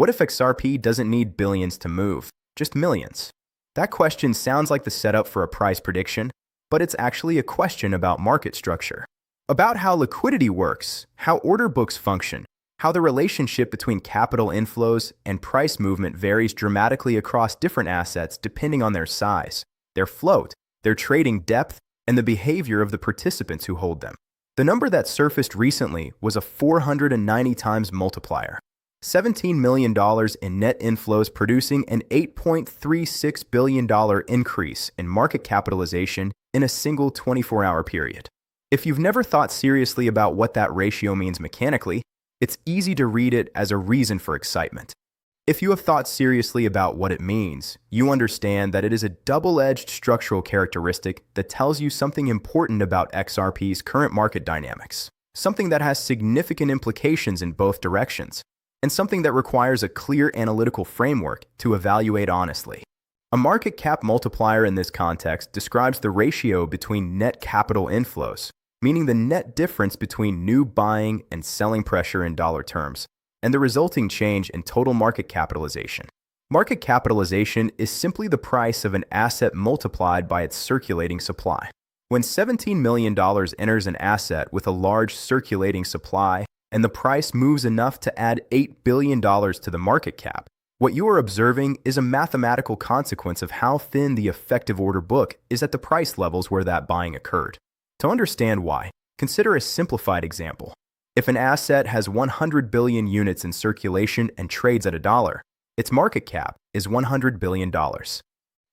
What if XRP doesn't need billions to move, just millions? That question sounds like the setup for a price prediction, but it's actually a question about market structure. About how liquidity works, how order books function, how the relationship between capital inflows and price movement varies dramatically across different assets depending on their size, their float, their trading depth, and the behavior of the participants who hold them. The number that surfaced recently was a 490 times multiplier. $17 million in net inflows producing an $8.36 billion increase in market capitalization in a single 24-hour period. If you've never thought seriously about what that ratio means mechanically, it's easy to read it as a reason for excitement. If you have thought seriously about what it means, you understand that it is a double-edged structural characteristic that tells you something important about XRP's current market dynamics, something that has significant implications in both directions, and something that requires a clear analytical framework to evaluate honestly. A market cap multiplier in this context describes the ratio between net capital inflows, meaning the net difference between new buying and selling pressure in dollar terms, and the resulting change in total market capitalization. Market capitalization is simply the price of an asset multiplied by its circulating supply. When $17 million enters an asset with a large circulating supply, and the price moves enough to add $8 billion to the market cap, what you are observing is a mathematical consequence of how thin the effective order book is at the price levels where that buying occurred. To understand why, consider a simplified example. If an asset has 100 billion units in circulation and trades at $1, its market cap is $100 billion.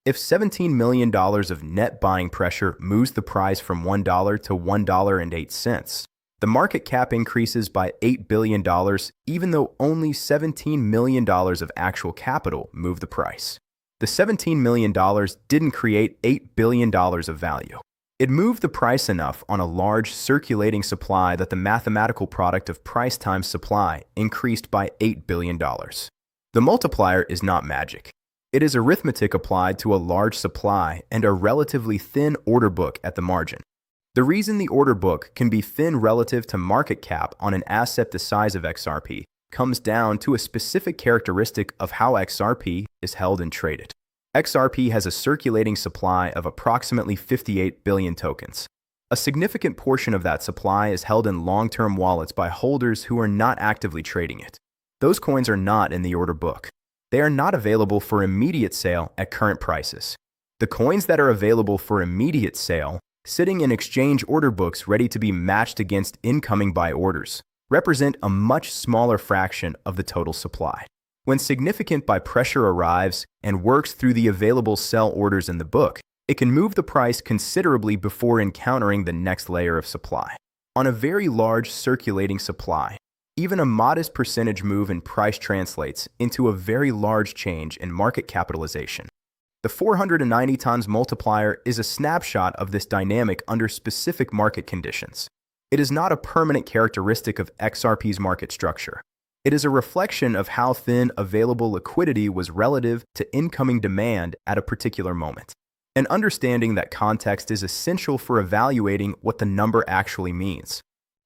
If $17 million of net buying pressure moves the price from $1 to $1.08, the market cap increases by $8 billion, even though only $17 million of actual capital moved the price. The $17 million didn't create $8 billion of value. It moved the price enough on a large circulating supply that the mathematical product of price times supply increased by $8 billion. The multiplier is not magic. It is arithmetic applied to a large supply and a relatively thin order book at the margin. The reason the order book can be thin relative to market cap on an asset the size of XRP comes down to a specific characteristic of how XRP is held and traded. XRP has a circulating supply of approximately 58 billion tokens. A significant portion of that supply is held in long-term wallets by holders who are not actively trading it. Those coins are not in the order book. They are not available for immediate sale at current prices. The coins that are available for immediate sale, sitting in exchange order books ready to be matched against incoming buy orders, represent a much smaller fraction of the total supply. When significant buy pressure arrives and works through the available sell orders in the book, it can move the price considerably before encountering the next layer of supply. On a very large circulating supply, even a modest percentage move in price translates into a very large change in market capitalization. The 490 times multiplier is a snapshot of this dynamic under specific market conditions. It is not a permanent characteristic of XRP's market structure. It is a reflection of how thin available liquidity was relative to incoming demand at a particular moment. And understanding that context is essential for evaluating what the number actually means.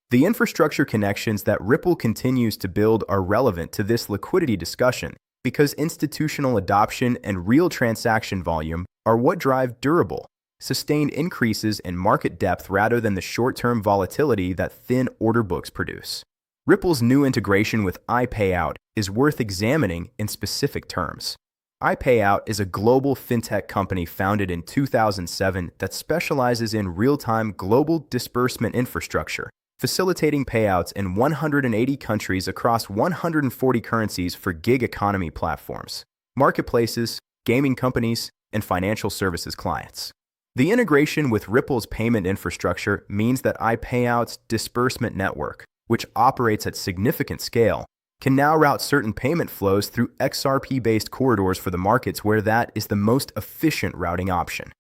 The infrastructure connections that Ripple continues to build are relevant to this liquidity discussion because institutional adoption and real transaction volume are what drive durable, sustained increases in market depth rather than the short-term volatility that thin order books produce. Ripple's new integration with I-Payout is worth examining in specific terms. I-Payout is a global fintech company founded in 2007 that specializes in real-time global disbursement infrastructure, facilitating payouts in 180 countries across 140 currencies for gig economy platforms, marketplaces, gaming companies, and financial services clients. The integration with Ripple's payment infrastructure means that I-Payout's disbursement network, which operates at significant scale, can now route certain payment flows through XRP-based corridors for the markets where that is the most efficient routing option.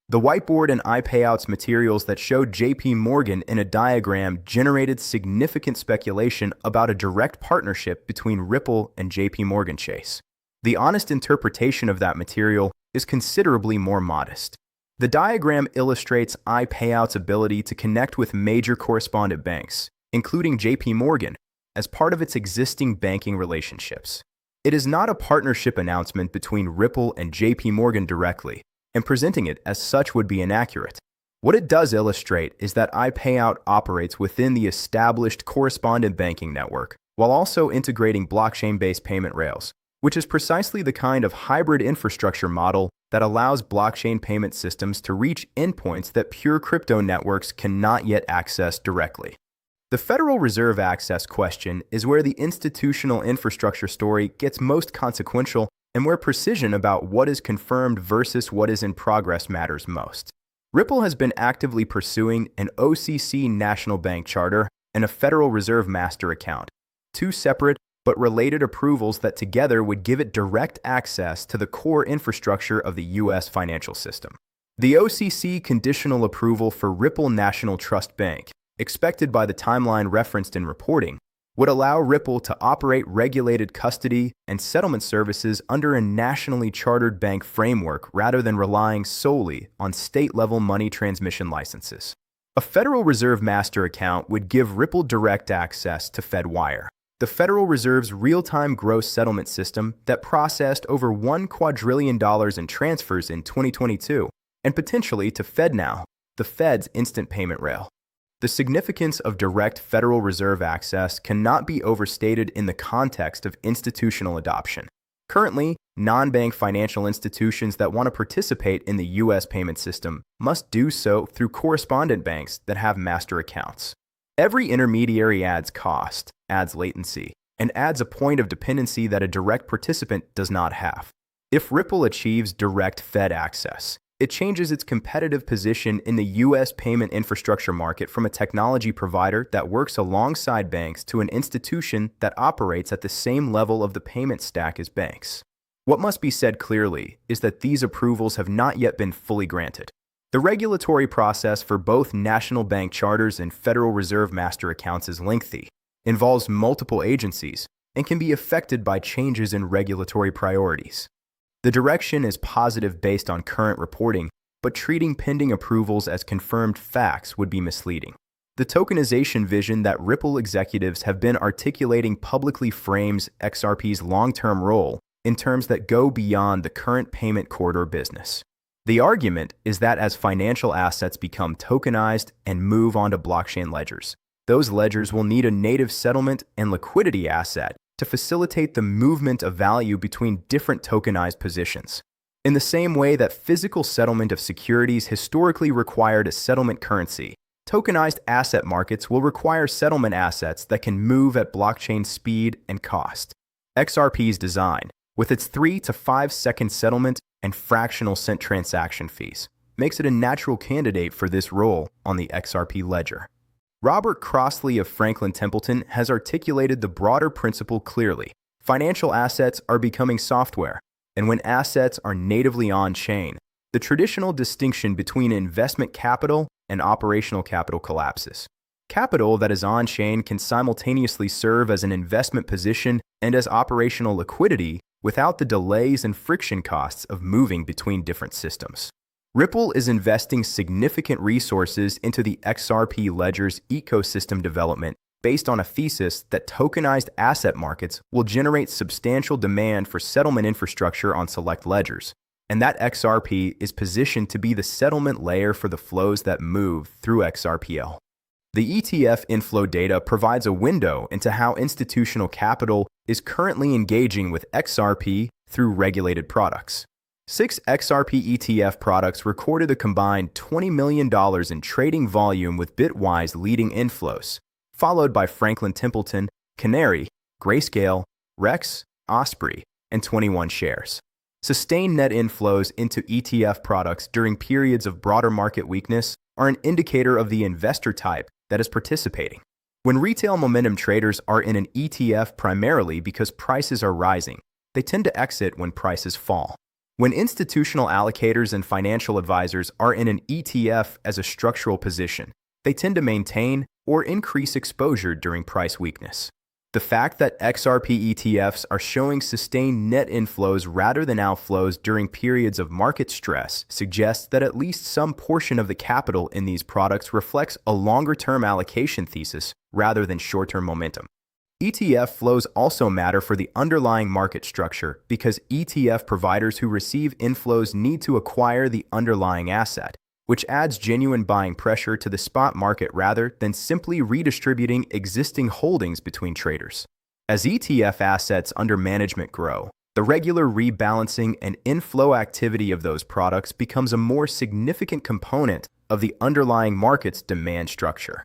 The whiteboard and I-Payout's materials that showed JP Morgan in a diagram generated significant speculation about a direct partnership between Ripple and JP Morgan Chase. The honest interpretation of that material is considerably more modest. The diagram illustrates I-Payout's ability to connect with major correspondent banks, including JP Morgan, as part of its existing banking relationships. It is not a partnership announcement between Ripple and JP Morgan directly, and presenting it as such would be inaccurate. What it does illustrate is that I-Payout operates within the established correspondent banking network, while also integrating blockchain-based payment rails, which is precisely the kind of hybrid infrastructure model that allows blockchain payment systems to reach endpoints that pure crypto networks cannot yet access directly. The Federal Reserve access question is where the institutional infrastructure story gets most consequential and where precision about what is confirmed versus what is in progress matters most. Ripple has been actively pursuing an OCC national bank charter and a Federal Reserve master account, two separate but related approvals that together would give it direct access to the core infrastructure of the U.S. financial system. The OCC conditional approval for Ripple National Trust Bank, expected by the timeline referenced in reporting, would allow Ripple to operate regulated custody and settlement services under a nationally chartered bank framework rather than relying solely on state-level money transmission licenses. A Federal Reserve master account would give Ripple direct access to FedWire, the Federal Reserve's real-time gross settlement system that processed over $1 quadrillion in transfers in 2022, and potentially to FedNow, the Fed's instant payment rail. The significance of direct Federal Reserve access cannot be overstated in the context of institutional adoption. Currently, non-bank financial institutions that want to participate in the U.S. payment system must do so through correspondent banks that have master accounts. Every intermediary adds cost, adds latency, and adds a point of dependency that a direct participant does not have. If Ripple achieves direct Fed access, it changes its competitive position in the U.S. payment infrastructure market from a technology provider that works alongside banks to an institution that operates at the same level of the payment stack as banks. What must be said clearly is that these approvals have not yet been fully granted. The regulatory process for both national bank charters and Federal Reserve master accounts is lengthy, involves multiple agencies, and can be affected by changes in regulatory priorities. The direction is positive based on current reporting, but treating pending approvals as confirmed facts would be misleading. The tokenization vision that Ripple executives have been articulating publicly frames XRP's long-term role in terms that go beyond the current payment corridor business. The argument is that as financial assets become tokenized and move onto blockchain ledgers, those ledgers will need a native settlement and liquidity asset to facilitate the movement of value between different tokenized positions. In the same way that physical settlement of securities historically required a settlement currency, tokenized asset markets will require settlement assets that can move at blockchain speed and cost. XRP's design, with its 3 to 5 second settlement and fractional cent transaction fees, makes it a natural candidate for this role on the XRP ledger. Robert Crossley of Franklin Templeton has articulated the broader principle clearly. Financial assets are becoming software, and when assets are natively on-chain, the traditional distinction between investment capital and operational capital collapses. Capital that is on-chain can simultaneously serve as an investment position and as operational liquidity without the delays and friction costs of moving between different systems. Ripple is investing significant resources into the XRP ledger's ecosystem development based on a thesis that tokenized asset markets will generate substantial demand for settlement infrastructure on select ledgers, and that XRP is positioned to be the settlement layer for the flows that move through XRPL. The ETF inflow data provides a window into how institutional capital is currently engaging with XRP through regulated products. 6 XRP ETF products recorded a combined $20 million in trading volume with Bitwise leading inflows, followed by Franklin Templeton, Canary, Grayscale, Rex, Osprey, and 21 shares. Sustained net inflows into ETF products during periods of broader market weakness are an indicator of the investor type that is participating. When retail momentum traders are in an ETF primarily because prices are rising, they tend to exit when prices fall. When institutional allocators and financial advisors are in an ETF as a structural position, they tend to maintain or increase exposure during price weakness. The fact that XRP ETFs are showing sustained net inflows rather than outflows during periods of market stress suggests that at least some portion of the capital in these products reflects a longer-term allocation thesis rather than short-term momentum. ETF flows also matter for the underlying market structure because ETF providers who receive inflows need to acquire the underlying asset, which adds genuine buying pressure to the spot market rather than simply redistributing existing holdings between traders. As ETF assets under management grow, the regular rebalancing and inflow activity of those products becomes a more significant component of the underlying market's demand structure.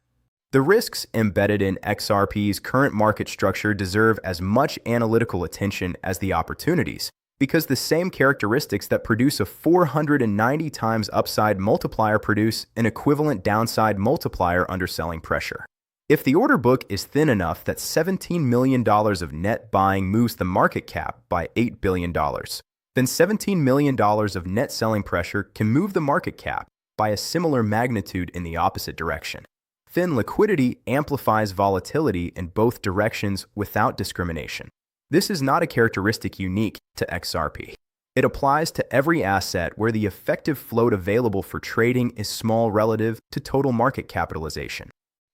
The risks embedded in XRP's current market structure deserve as much analytical attention as the opportunities, because the same characteristics that produce a 490 times upside multiplier produce an equivalent downside multiplier under selling pressure. If the order book is thin enough that $17 million of net buying moves the market cap by $8 billion, then $17 million of net selling pressure can move the market cap by a similar magnitude in the opposite direction. Thin liquidity amplifies volatility in both directions without discrimination. This is not a characteristic unique to XRP. It applies to every asset where the effective float available for trading is small relative to total market capitalization.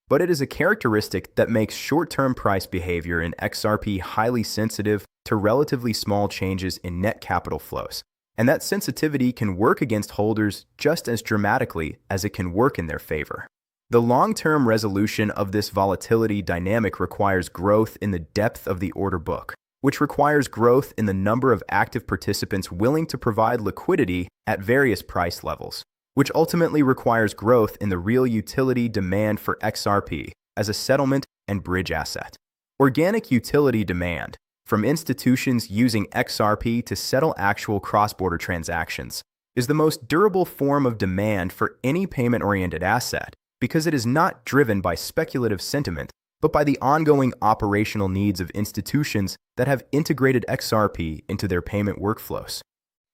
But it is a characteristic that makes short-term price behavior in XRP highly sensitive to relatively small changes in net capital flows, and that sensitivity can work against holders just as dramatically as it can work in their favor. The long-term resolution of this volatility dynamic requires growth in the depth of the order book, which requires growth in the number of active participants willing to provide liquidity at various price levels, which ultimately requires growth in the real utility demand for XRP as a settlement and bridge asset. Organic utility demand from institutions using XRP to settle actual cross-border transactions is the most durable form of demand for any payment-oriented asset, because it is not driven by speculative sentiment, but by the ongoing operational needs of institutions that have integrated XRP into their payment workflows.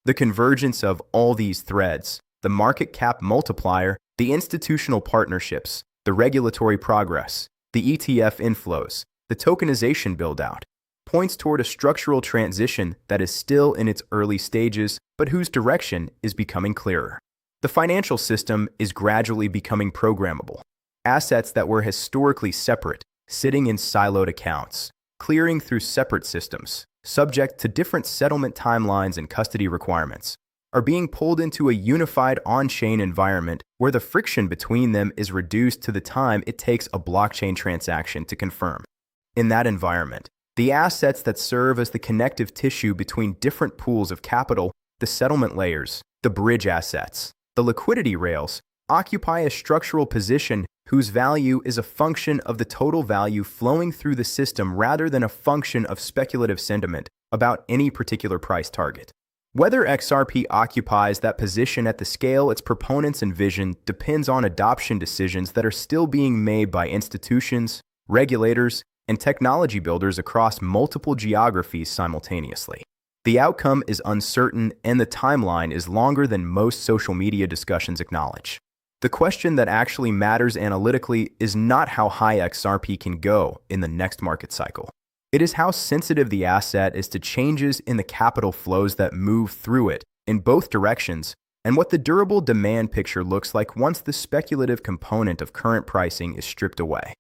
The convergence of all these threads, the market cap multiplier, the institutional partnerships, the regulatory progress, the ETF inflows, the tokenization build-out, points toward a structural transition that is still in its early stages, but whose direction is becoming clearer. The financial system is gradually becoming programmable. Assets that were historically separate, sitting in siloed accounts, clearing through separate systems, subject to different settlement timelines and custody requirements, are being pulled into a unified on-chain environment where the friction between them is reduced to the time it takes a blockchain transaction to confirm. In that environment, the assets that serve as the connective tissue between different pools of capital, the settlement layers, the bridge assets, the liquidity rails, occupy a structural position whose value is a function of the total value flowing through the system rather than a function of speculative sentiment about any particular price target. Whether XRP occupies that position at the scale its proponents envision depends on adoption decisions that are still being made by institutions, regulators, and technology builders across multiple geographies simultaneously. The outcome is uncertain, and the timeline is longer than most social media discussions acknowledge. The question that actually matters analytically is not how high XRP can go in the next market cycle. It is how sensitive the asset is to changes in the capital flows that move through it in both directions, and what the durable demand picture looks like once the speculative component of current pricing is stripped away.